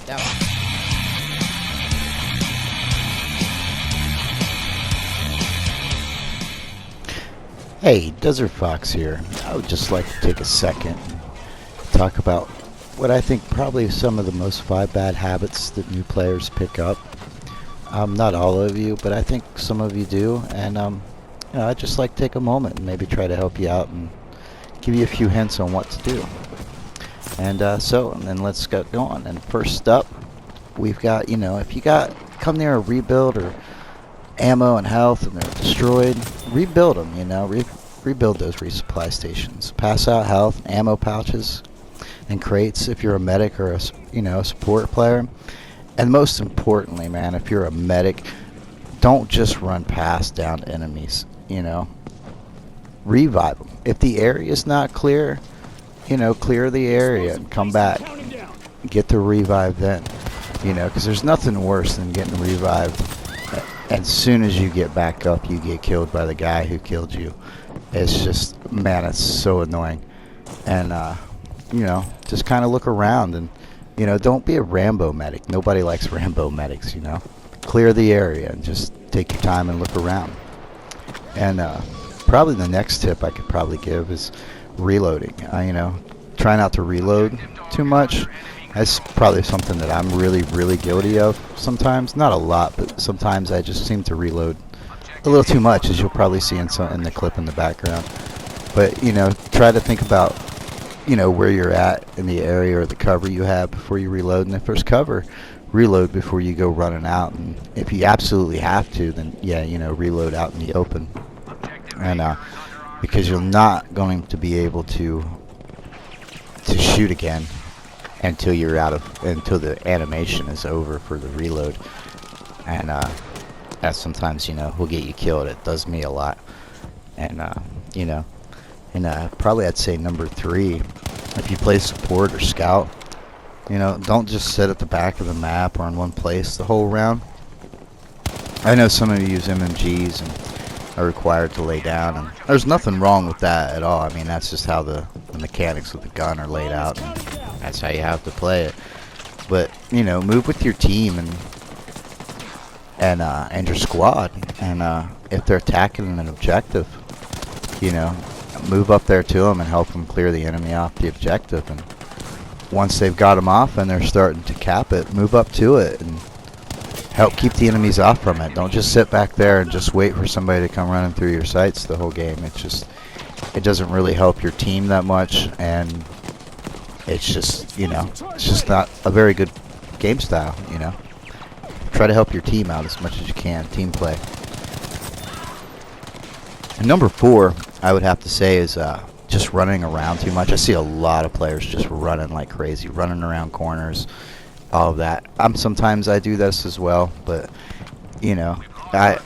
down. Hey, Desert Fox here. I would just like to take a second and talk about what I think probably some of the most 5 bad habits that new players pick up. Not all of you, but I think some of you do, and I'd just like to take a moment and maybe try to help you out and give you a few hints on what to do. And then let's get going. And first up, we've got, if you come near a rebuild or ammo and health and they're destroyed, rebuild them, rebuild those resupply stations. Pass out health, ammo pouches, and crates if you're a medic or a support player. And most importantly, man, if you're a medic, don't just run past downed enemies, revive them. If the area is not clear, clear the area and come back. Get the revive then, because there's nothing worse than getting revived. As soon as you get back up, you get killed by the guy who killed you. It's just, man, it's so annoying. And, just kind of look around and, don't be a Rambo medic. Nobody likes Rambo medics, Clear the area and just take your time and look around. And probably the next tip I could probably give is reloading. Try not to reload too much. That's probably something that I'm really, really guilty of sometimes. Not a lot, but sometimes I just seem to reload a little too much, as you'll probably see in the clip in the background. But, try to think about, where you're at in the area or the cover you have before you reload. And if there's cover, reload before you go running out. And if you absolutely have to, then, reload out in the open. And because you're not going to be able to shoot again until the animation is over for the reload. And that sometimes will get you killed. It does me a lot. And probably I'd say number 3, if you play support or scout, don't just sit at the back of the map or in one place the whole round. I know some of you use MMGs and are required to lay down, and there's nothing wrong with that at all. I mean, that's just how the mechanics of the gun are laid out, and that's how you have to play it. But move with your team and your squad, and if they're attacking an objective, move up there to them and help them clear the enemy off the objective. And once they've got them off and they're starting to cap it, move up to it and help keep the enemies off from it. Don't just sit back there and just wait for somebody to come running through your sights the whole game. It doesn't really help your team that much, and it's just not a very good game style. Try to help your team out as much as you can. Team play. And number 4, I would have to say, is just running around too much. I see a lot of players just running like crazy, running around corners, all of that. Sometimes I do this as well, but I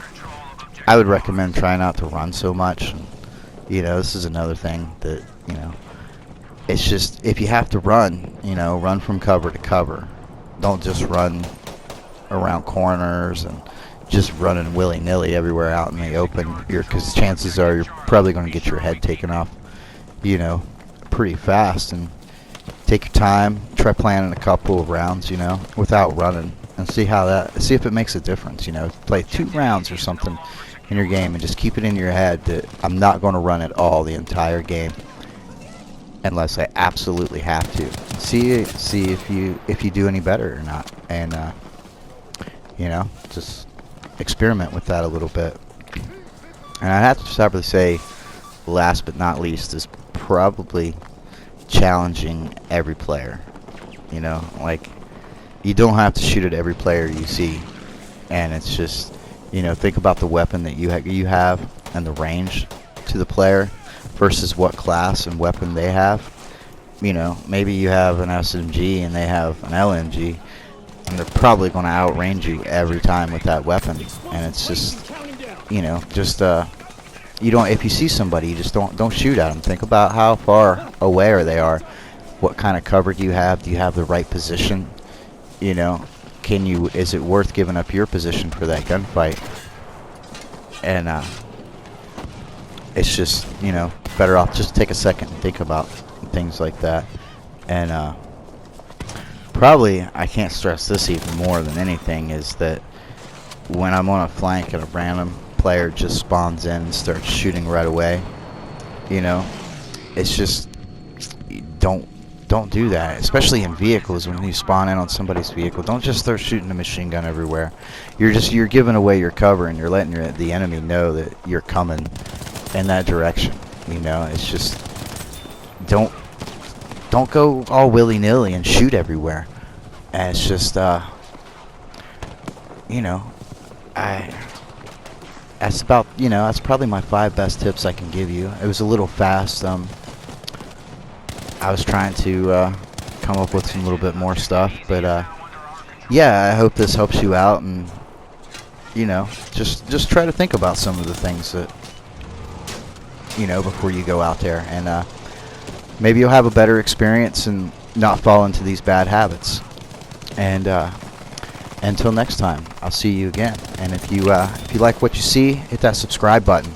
would recommend trying not to run so much. This is another thing that it's just, if you have to run, run from cover to cover. Don't just run around corners and just running willy-nilly everywhere out in the open, because chances are you're probably going to get your head taken off, pretty fast. And take your time, try planning a couple of rounds, without running, and see if it makes a difference. Play 2 rounds or something in your game, and just keep it in your head that I'm not going to run at all the entire game unless I absolutely have to. See if you do any better or not, and just experiment with that a little bit. And I have to probably say, last but not least, is probably challenging every player. Like, you don't have to shoot at every player you see, and it's just, think about the weapon that you have and the range to the player versus what class and weapon they have. Maybe you have an SMG and they have an LMG, and they're probably going to outrange you every time with that weapon. And it's just, if you see somebody, you just don't shoot at them. Think about how far away they are. What kind of cover do you have? Do you have the right position? Is it worth giving up your position for that gunfight? And it's just, better off just take a second and think about things like that. And probably, I can't stress this even more than anything, is that when I'm on a flank and a random player just spawns in and starts shooting right away, you know, it's just, don't do that, especially in vehicles. When you spawn in on somebody's vehicle, don't just start shooting a machine gun everywhere. You're giving away your cover, and you're letting the enemy know that you're coming in that direction. You know, it's just, don't go all willy-nilly and shoot everywhere. And it's just, you know, that's probably my 5 best tips I can give you. It was a little fast. I was trying to come up with some little bit more stuff, but yeah, I hope this helps you out, and you know, just try to think about some of the things that, you know, before you go out there, and maybe you'll have a better experience and not fall into these bad habits. And until next time, I'll see you again. And if you like what you see, hit that subscribe button.